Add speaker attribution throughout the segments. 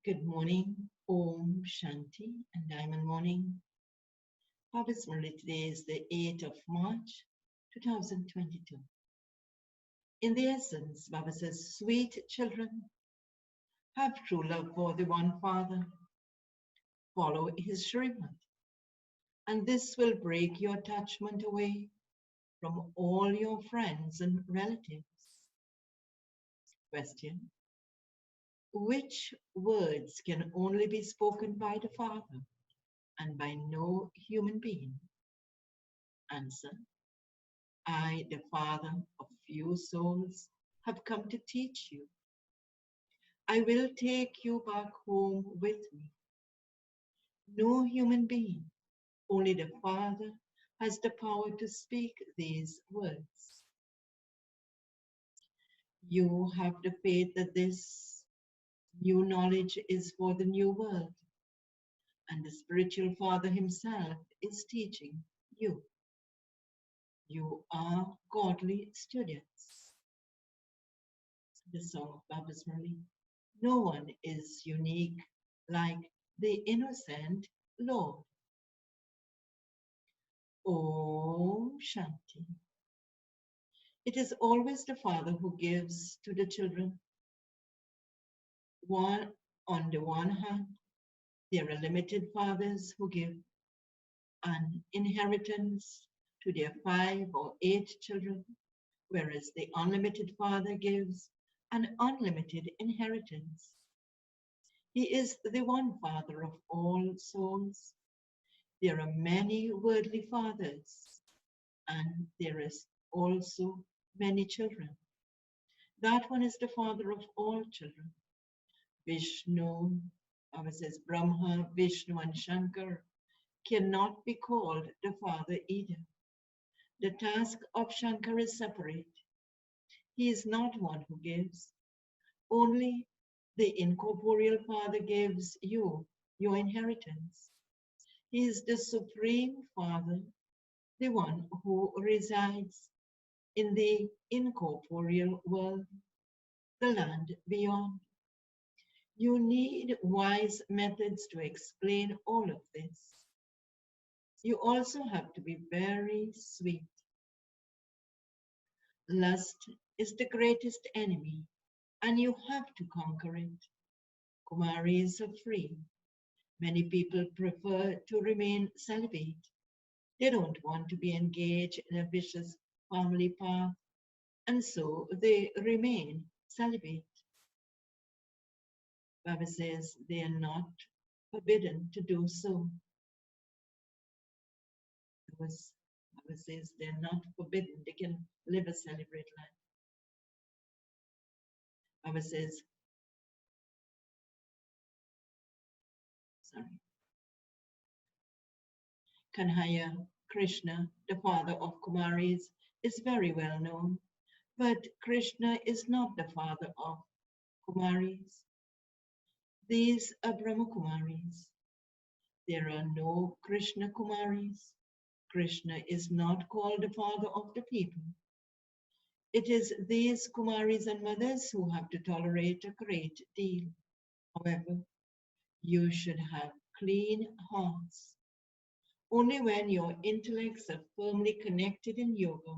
Speaker 1: Good morning, Om Shanti and Diamond Morning. Papa's Murli, today is the 8th of March, 2022. In the essence, Baba says, sweet children, have true love for the one Father. Follow his Srimad, and this will break your attachment away from all your friends and relatives. Question: which words can only be spoken by the Father and by no human being? Answer: I, the Father of few souls, have come to teach you. I will take you back home with me. No human being, only the Father has the power to speak these words. You have the faith that this new knowledge is for the new world, and the spiritual Father himself is teaching you. You are godly students. The song of Baba's Murli. No one is unique like the innocent Lord. Om Shanti. It is always the Father who gives to the children. On the one hand, there are limited fathers who give an inheritance to their 5 or 8 children, whereas the unlimited Father gives an unlimited inheritance. He is the one Father of all souls. There are many worldly fathers, and there is also many children. That one is the Father of all children. Vishnu, Baba says Brahma, Vishnu, and Shankar cannot be called the Father either. The task of Shankar is separate. He is not one who gives. Only the incorporeal Father gives you your inheritance. He is the Supreme Father, the one who resides in the incorporeal world, the land beyond. You need wise methods to explain all of this. You also have to be very sweet. Lust is the greatest enemy, and you have to conquer it. Kumaris are free. Many people prefer to remain celibate. They don't want to be engaged in a vicious family path, and so they remain celibate. Baba says they are not forbidden to do so. Baba says they're not forbidden. They can live a celibate life. Baba says, Kanhaya, Krishna, the father of Kumaris, is very well known, but Krishna is not the father of Kumaris. These are Brahma Kumaris. There are no Krishna Kumaris. Krishna is not called the father of the people. It is these Kumaris and mothers who have to tolerate a great deal. However, you should have clean hearts. Only when your intellects are firmly connected in yoga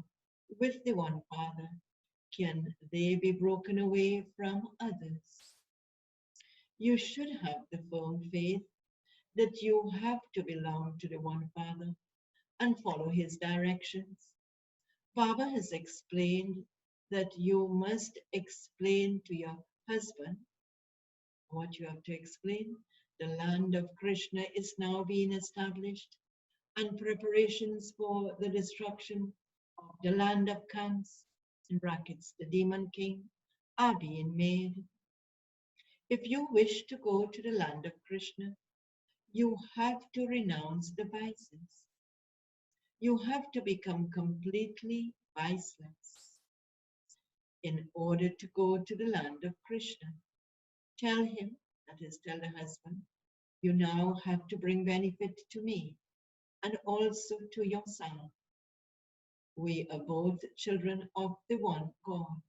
Speaker 1: with the One Father can they be broken away from others. You should have the firm faith that you have to belong to the One Father and follow his directions. Baba has explained that you must explain to your husband what you have to explain. The land of Krishna is now being established, and preparations for the destruction of the land of Kans, in brackets, the demon king, are being made. If you wish to go to the land of Krishna, you have to renounce the vices. You have to become completely viceless. In order to go to the land of Krishna, tell him, that is, tell the husband, you now have to bring benefit to me and also to yourself. We are both children of the one God.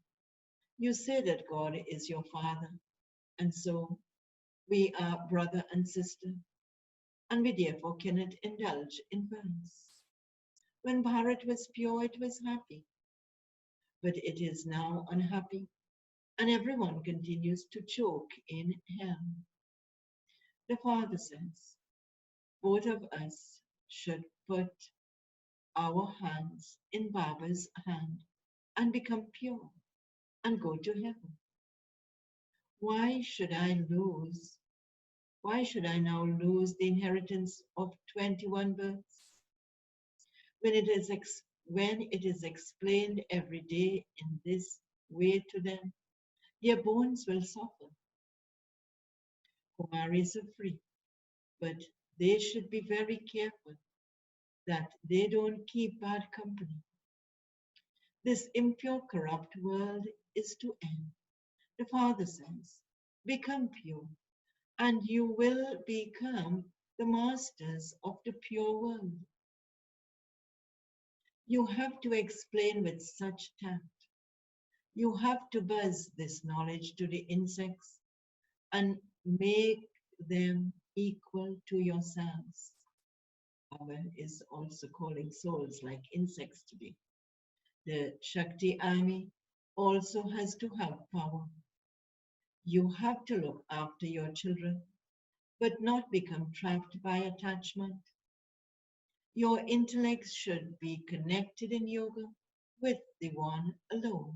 Speaker 1: You say that God is your Father, and so We are brother and sister, and we therefore cannot indulge in vice. When Bharat was pure, it was happy, but it is now unhappy, and everyone continues to choke in hell. The father says, both of us should put our hands in Baba's hand and become pure and go to heaven. Why should I lose? Why should I now lose the inheritance of 21 births when it is explained every day in this way to them? Their bones will suffer. Kumaris are free, but they should be very careful that they don't keep bad company. This impure, corrupt world is to end. The Father says, become pure, and you will become the masters of the pure world. You have to explain with such tact. You have to buzz this knowledge to the insects and make them equal to yourselves. Baba is also calling souls like insects today. The Shakti army also has to have power. You have to look after your children, but not become trapped by attachment. Your intellect should be connected in yoga with the one alone.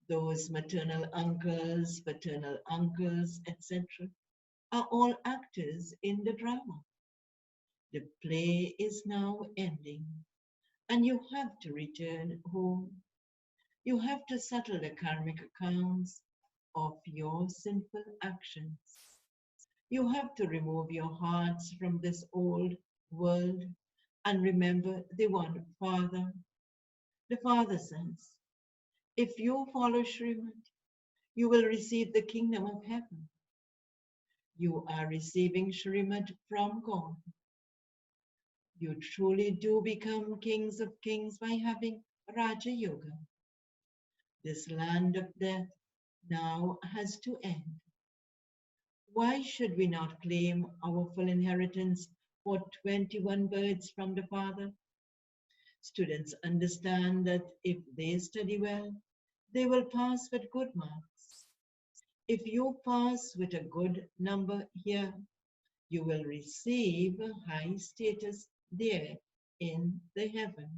Speaker 1: Those maternal uncles, paternal uncles, etc., are all actors in the drama. The play is now ending, and you have to return home. You have to settle the karmic accounts of your sinful actions. You have to remove your hearts from this old world and remember the one Father. The Father says, if you follow Srimad, you will receive the kingdom of heaven. You are receiving Srimad from God. You truly do become kings of kings by having Raja Yoga. This land of death now has to end. Why should we not claim our full inheritance for 21 birds from the Father? Students understand that if they study well, they will pass with good marks. If you pass with a good number here, you will receive a high status there in the heaven.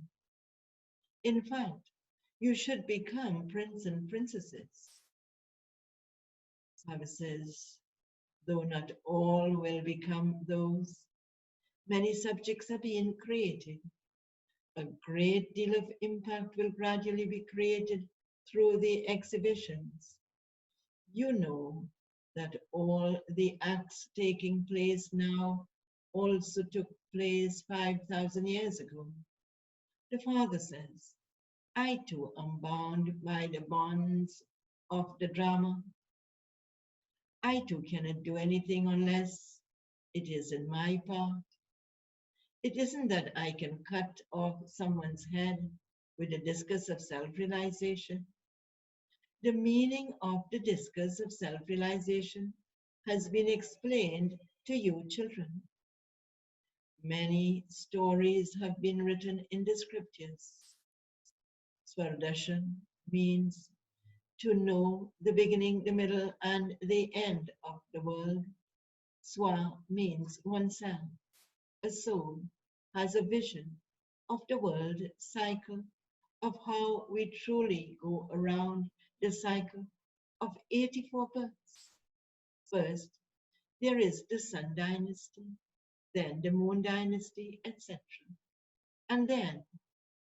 Speaker 1: In fact, you should become prince and princesses. Baba says, though not all will become those, many subjects are being created. A great deal of impact will gradually be created through the exhibitions. You know that all the acts taking place now also took place 5,000 years ago. The Father says, I too am bound by the bonds of the drama. I too cannot do anything unless it is in my part. It isn't that I can cut off someone's head with a discus of self-realization. The meaning of the discus of self-realization has been explained to you children. Many stories have been written in the scriptures. Swardarshan means to know the beginning, the middle, and the end of the world. Swa means oneself. A soul has a vision of the world cycle, of how we truly go around the cycle of 84 births. First, there is the Sun dynasty, then the Moon dynasty, etc. And then,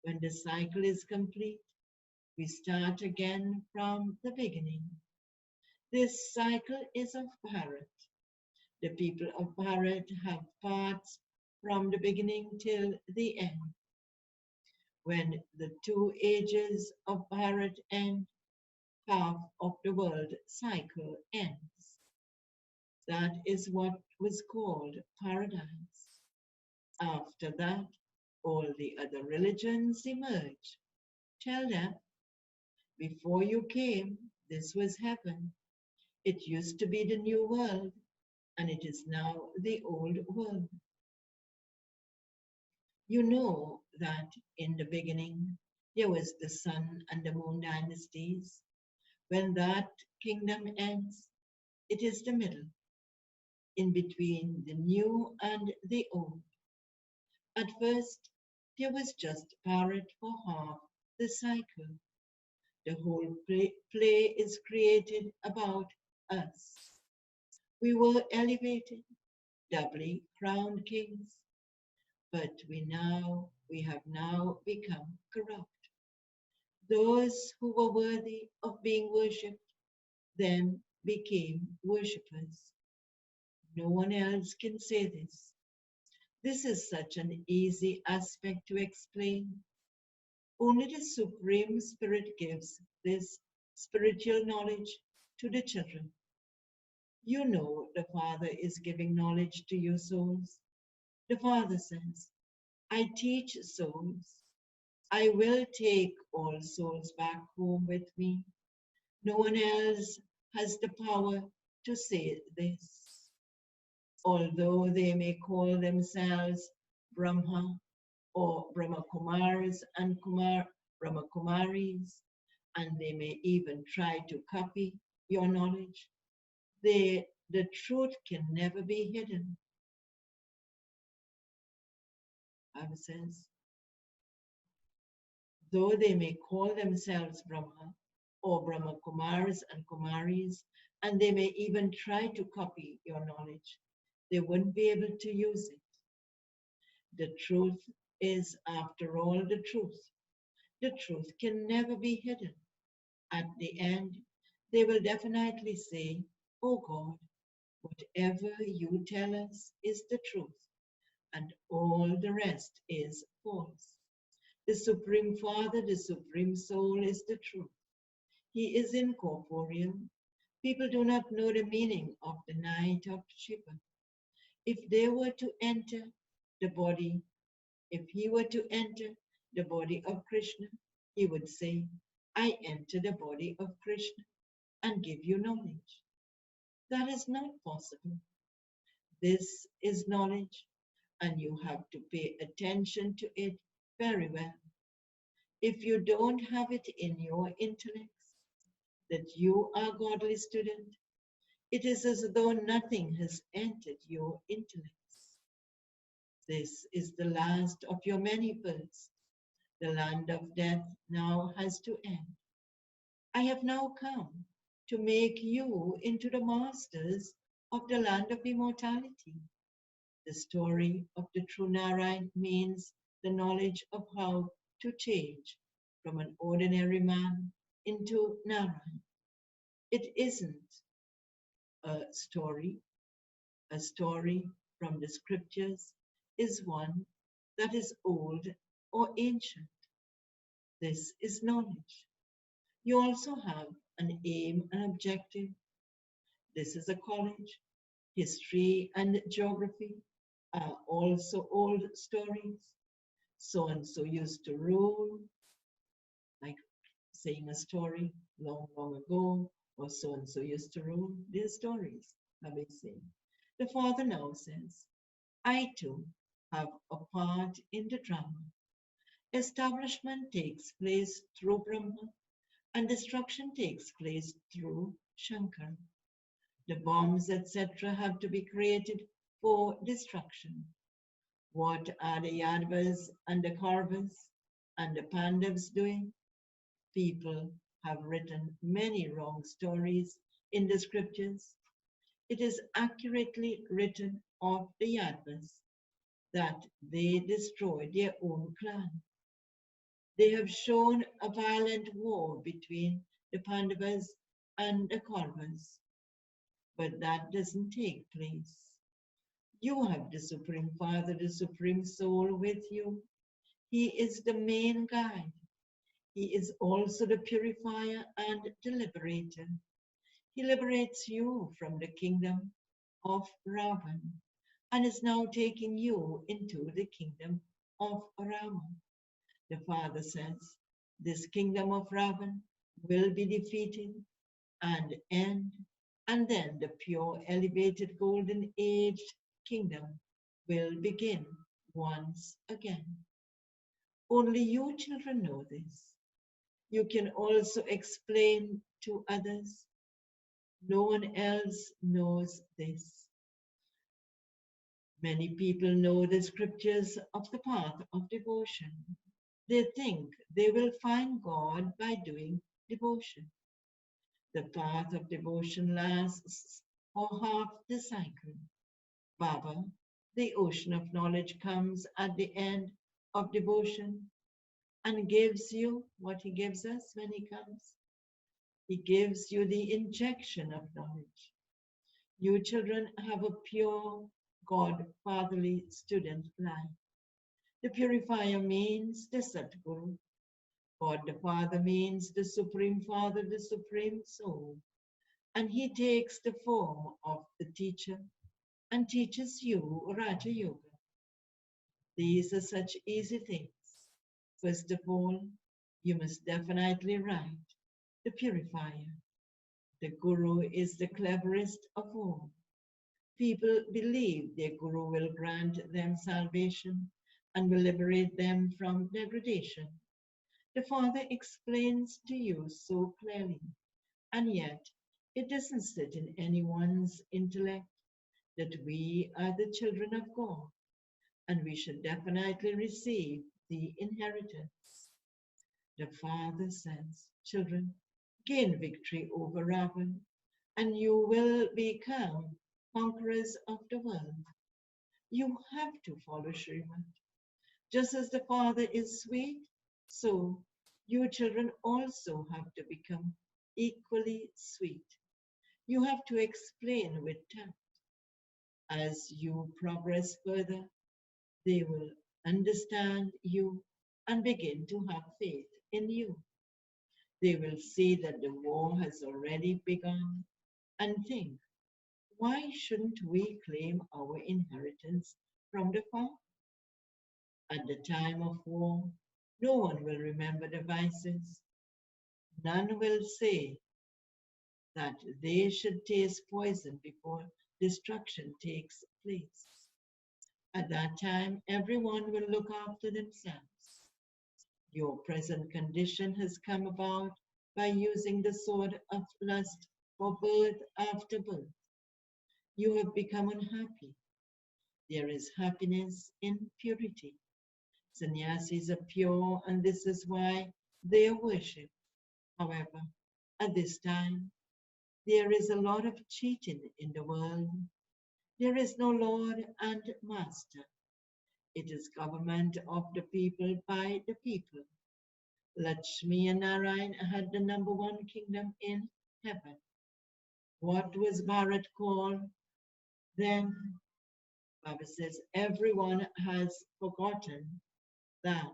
Speaker 1: when the cycle is complete, we start again from the beginning. This cycle is of Bharat. The people of Bharat have parts from the beginning till the end. When the 2 ages of Bharat end, half of the world cycle ends. That is what was called paradise. After that, all the other religions emerge. Tell them, before you came, this was heaven. It used to be the new world. and it is now the old world. You know that in the beginning there was the sun and the moon dynasties. When that kingdom ends, it is the middle, in between the new and the old. At first, there was just parrot for half the cycle. The whole play is created about us. We were elevated, doubly crowned kings, but we have now become corrupt. Those who were worthy of being worshipped then became worshippers. No one else can say this. This is such an easy aspect to explain. Only the Supreme Spirit gives this spiritual knowledge to the children. You know the Father is giving knowledge to your souls. The Father says, I teach souls. I will take all souls back home with me. No one else has the power to say this. Although they may call themselves Brahma or Brahma Kumaras and Brahma Kumaris, and they may even try to copy your knowledge, the truth can never be hidden. Bible says, though they may call themselves Brahma or Brahma Kumaras and Kumaris, and they may even try to copy your knowledge, they wouldn't be able to use it. The truth is, after all, the truth. The truth can never be hidden. At the end, they will definitely say, Oh God, whatever you tell us is the truth, and all the rest is false. The Supreme Father, the Supreme Soul is the truth. He is incorporeal. People do not know the meaning of the night of Shiva. If they were to enter the body, if he were to enter the body of Krishna, he would say, I enter the body of Krishna and give you knowledge. That is not possible. This is knowledge, and you have to pay attention to it very well. If you don't have it in your intellects that you are godly student, it is as though nothing has entered your intellects. This is the last of your many births. The land of death now has to end. I have now come to make you into the masters of the land of immortality. The story of the true Narayan means the knowledge of how to change from an ordinary man into Narayan. It isn't a story. A story from the scriptures is one that is old or ancient. This is knowledge. You also have an aim and objective. This is a college. History and geography are also old stories. So and so used to rule, like saying a story long, long ago, or so and so used to rule. They're stories, have been saying. The Father now says, I too have a part in the drama. Establishment takes place through Brahma, and destruction takes place through Shankar. The bombs, etc., have to be created for destruction. What are the Yadavas and the Kauravas and the Pandavas doing? People have written many wrong stories in the scriptures. It is accurately written of the Yadavas that they destroyed their own clan. They have shown a violent war between the Pandavas and the Kauravas, but that doesn't take place. You have the Supreme Father, the Supreme Soul with you. He is the main guide. He is also the purifier and the liberator. He liberates you from the kingdom of Ravan and is now taking you into the kingdom of Rama. The Father says, this kingdom of Ravan will be defeated and end, And then the pure, elevated, golden aged kingdom will begin once again. Only you children know this. You can also explain to others. No one else knows this. Many people know the scriptures of the path of devotion. They think they will find God by doing devotion. The path of devotion lasts for half the cycle. Baba, the ocean of knowledge, comes at the end of devotion and gives you what he gives us when he comes. He gives you the injection of knowledge. You children have a pure, God, fatherly student life. The purifier means the Satguru. God the Father means the Supreme Father, the Supreme Soul. And he takes the form of the teacher and teaches you Raja Yoga. These are such easy things. First of all, you must definitely write the purifier. The Guru is the cleverest of all. People believe their Guru will grant them salvation and will liberate them from degradation. The Father explains to you so clearly, and yet it doesn't sit in anyone's intellect that we are the children of God and we should definitely receive the inheritance. The Father says, children, gain victory over Ravan, and you will become conquerors of the world. You have to follow Srimad. Just as the Father is sweet, so you children also have to become equally sweet. You have to explain with tact. As you progress further, they will understand you and begin to have faith in you. They will see that the war has already begun and think, why shouldn't we claim our inheritance from the farm? At the time of war, no one will remember the vices. None will say that they should taste poison before destruction takes place. At that time, everyone will look after themselves. Your present condition has come about by using the sword of lust for birth after birth. You have become unhappy. There is happiness in purity. Sannyasis are pure, and this is why they are worshipped. However, at this time, there is a lot of cheating in the world. There is no Lord and Master. It is government of the people by the people. Lakshmi and Narayan had the number one kingdom in heaven. What was Bharat called then? Baba says everyone has forgotten that.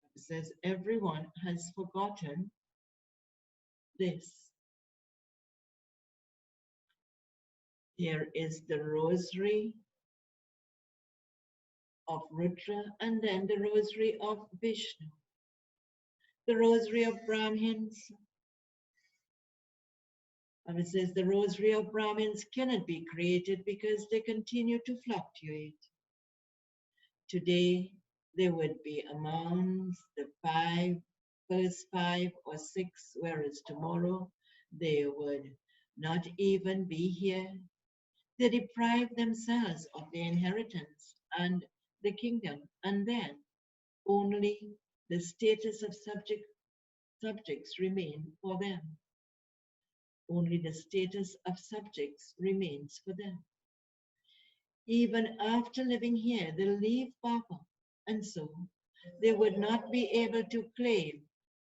Speaker 1: Baba says everyone has forgotten this. Here is the rosary of Rudra and then the rosary of Vishnu. The rosary of Brahmins. It says the rosary of Brahmins cannot be created because they continue to fluctuate. Today, they would be amongst the first five or six, whereas tomorrow they would not even be here. They deprive themselves of the inheritance and the kingdom, and then only the status of subjects remain for them. Only the status of subjects remains for them. Even after living here, they leave Papa, and so they would not be able to claim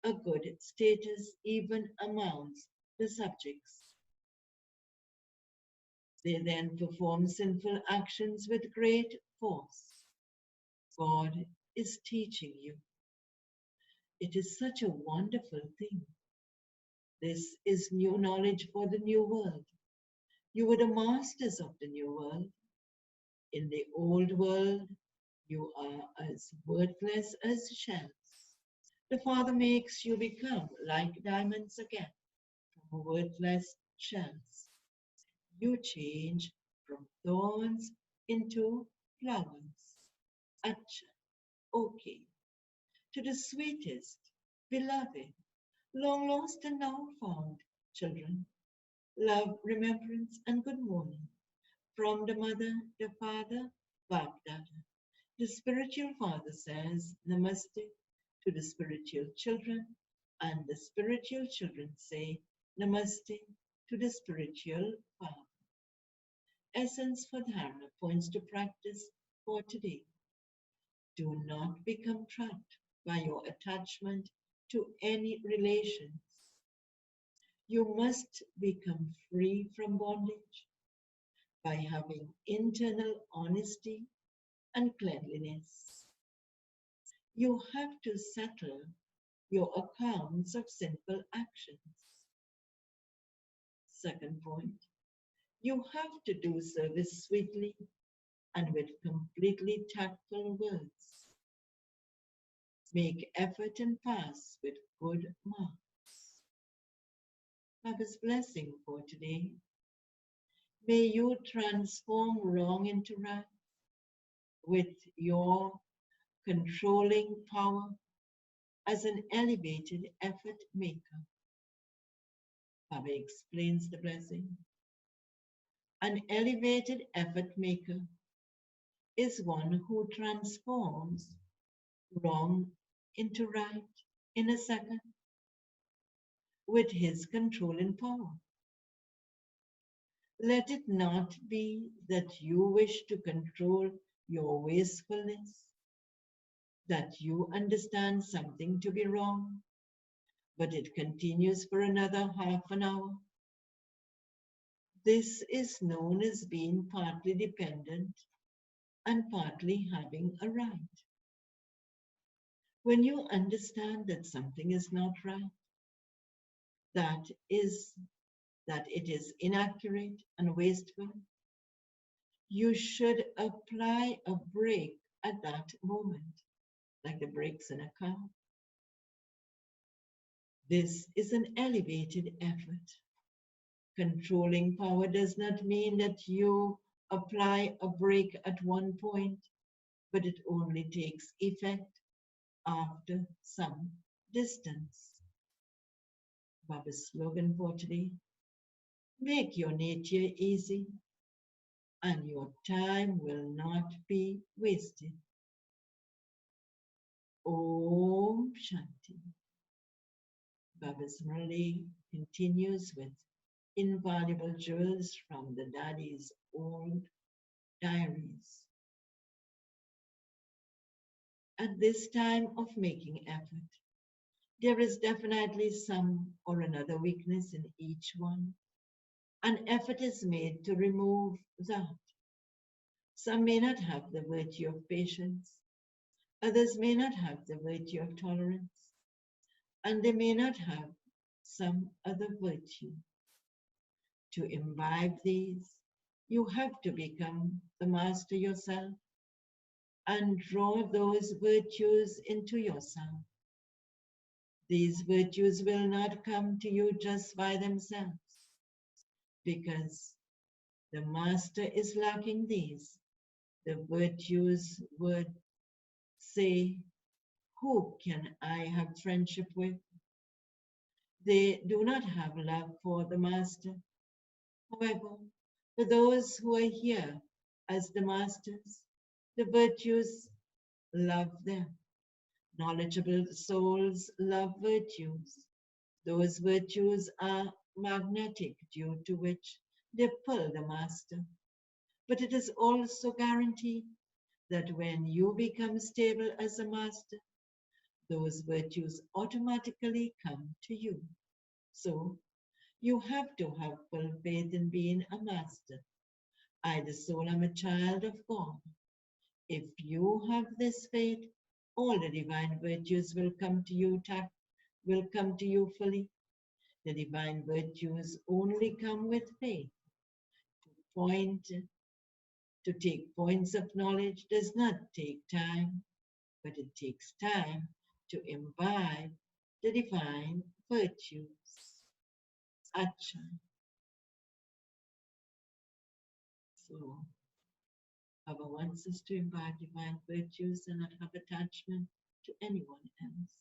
Speaker 1: a good status even amongst the subjects. They then perform sinful actions with great force. God is teaching you. It is such a wonderful thing. This is new knowledge for the new world. You were the masters of the new world. In the old world, you are as worthless as shells. The Father makes you become like diamonds again, from worthless shells. You change from thorns into flowers. Acha, okay. To the sweetest, beloved, long lost and now found children. Love, remembrance, and good morning from the mother, the father, Bapdada. The spiritual father says Namaste to the spiritual children, and the spiritual children say Namaste to the spiritual father. Essence for Dharana points to practice for today. Do not become trapped by your attachment to any relations. You must become free from bondage by having internal honesty and cleanliness. You have to settle your accounts of sinful actions. Second point, you have to do service sweetly and with completely tactful words. Make effort and pass with good marks. Baba's blessing for today. May you transform wrong into right with your controlling power as an elevated effort maker. Baba explains the blessing. An elevated effort maker is one who transforms wrong into right in a second with his controlling power. Let it not be that you wish to control your wastefulness, that you understand something to be wrong, but it continues for another half an hour. This is known as being partly dependent and partly having a right. When you understand that something is not right, that it is inaccurate and wasteful, you should apply a brake at that moment, like the brakes in a car. This is an elevated effort. Controlling power does not mean that you apply a brake at one point, but it only takes effect after some distance. Baba's slogan for today, make your nature easy and your time will not be wasted. Om Shanti. Baba's Murli continues with invaluable jewels from the Daddy's old diaries. At this time of making effort, there is definitely some or another weakness in each one. An effort is made to remove that. Some may not have the virtue of patience, others may not have the virtue of tolerance, and they may not have some other virtue. To imbibe these, you have to become the master yourself and draw those virtues into yourself. These virtues will not come to you just by themselves because the master is lacking these. The virtues would say, who can I have friendship with? They do not have love for the master. However, for those who are here as the masters, the virtues love them. Knowledgeable souls love virtues. Those virtues are magnetic, due to which they pull the master. But it is also guaranteed that when you become stable as a master, those virtues automatically come to you. So you have to have full faith in being a master. I, the soul, am a child of God. If you have this faith, all the divine virtues will come to you, fully. The divine virtues only come with faith. To take points of knowledge does not take time, but it takes time to imbibe the divine virtues. Acha. So, Baba wants us to imbibe divine virtues and not have attachment to anyone else.